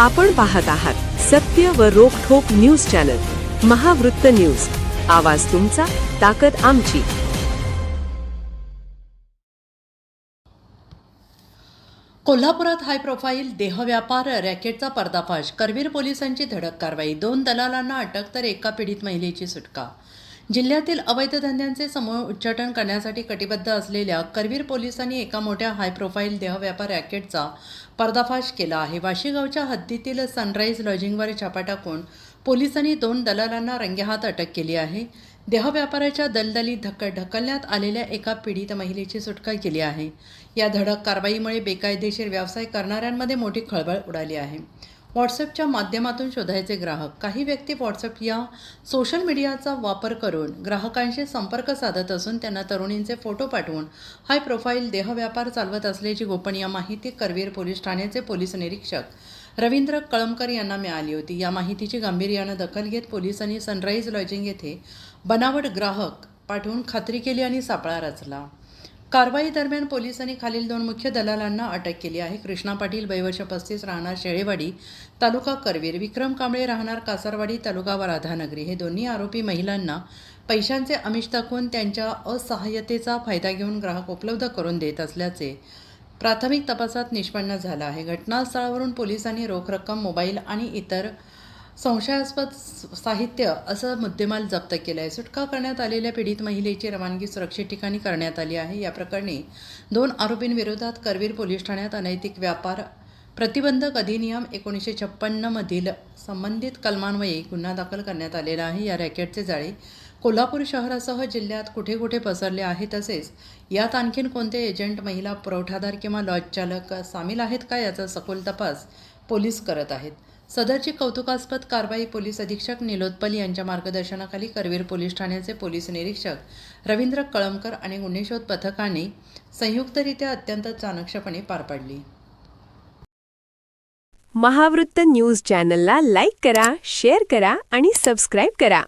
आपण पाहत आहात सत्य व रोखठोक न्यूज चॅनल महावृत्त न्यूज। आवाज तुमचा, ताकद आमची। कोल्हापुरात हाय प्रोफाईल देहव्यापार रॅकेटचा पर्दाफाश। करवीर पोलिसांची धडक कारवाई। 2 दलालांना अटक तर एका पीडित महिलेची सुटका। जिल्ह्यातील अवैध धंद्यांचे समूळ उच्चाटन करण्यासाठी कटिबद्ध असलेल्या करवीर पोलिसांनी एका मोठ्या हाय प्रोफाईल देहव्यापार रॅकेटचा पर्दाफाश केला आहे। वाशीगावच्या हद्दीतील सनराईज लॉजिंगवर छापा टाकून पोलिसांनी 2 दलालांना रंगेहात अटक केली आहे। देहव्यापाराच्या दलदलीत ढकलण्यात आलेल्या एका पीडित महिलेची सुटका केली आहे। या धडक कारवाईमुळे बेकायदेशीर व्यवसाय करणाऱ्यांमध्ये मोठी खळबळ उडाली आहे। व्हॉट्सअपच्या माध्यमातून शोधायचे ग्राहक। काही व्यक्ती व्हॉट्सअप या सोशल मीडियाचा वापर करून ग्राहकांशी संपर्क साधत असून त्यांना तरुणींचे फोटो पाठवून हाय प्रोफाईल देहव्यापार चालवत असल्याची गोपनीय माहिती करवीर पोलीस ठाण्याचे पोलीस निरीक्षक रवींद्र कळमकर यांना मिळाली होती। या माहितीची गांभीर्याने दखल घेत पोलिसांनी सनराईज लॉजिंग येथे बनावट ग्राहक पाठवून खात्री केली आणि सापळा रचला। कारवाई दरम्यान पोलिसांनी खालील 2 मुख्य दलालांना अटक केली आहे। कृष्णा पाटील वय वर्ष 35 राहणार शेळेवाडी तालुका करवीर, विक्रम कांबळे राहणार कासारवाडी तालुका राधानगरी हे दोन्ही आरोपी महिलांना पैशांचे आमिष दाखवून त्यांच्या असहाय्यतेचा फायदा घेऊन ग्राहक उपलब्ध करून देत असल्याचे प्राथमिक तपासात निष्पन्न झालं आहे। घटनास्थळावरून पोलिसांनी रोख रक्कम, मोबाईल आणि इतर संशयास्पद साहित्य असं मुद्देमाल जप्त केला आहे। सुटका करण्यात आलेल्या पीडित महिलेची रवानगी सुरक्षित ठिकाणी करण्यात आली आहे। या प्रकरणी 2 आरोपींविरोधात करवीर पोलीस ठाण्यात अनैतिक व्यापार प्रतिबंधक अधिनियम 1956 मधील संबंधित कलमान्वये गुन्हा दाखल करण्यात आलेला आहे। या रॅकेटचे जाळे कोल्हापूर शहरासह जिल्ह्यात कुठे कुठे पसरले आहे, तसेच यात आणखीन कोणते एजंट, महिला पुरवठादार किंवा लॉज चालक सामील आहेत का याचा सखोल तपास पोलीस करत आहेत। सदरची कौतुकास्पद कारवाई पोलीस अधीक्षक निलोत्पल यांच्या मार्गदर्शनाखाली करवीर पोलीस ठाण्याचे पोलीस निरीक्षक रवींद्र कळमकर आणि गुन्हे शोध पथकाने संयुक्तरित्या अत्यंत चाणक्षपणे पार पाडली। महावृत्त न्यूज चॅनलला लाईक करा, शेअर करा आणि सबस्क्राईब करा।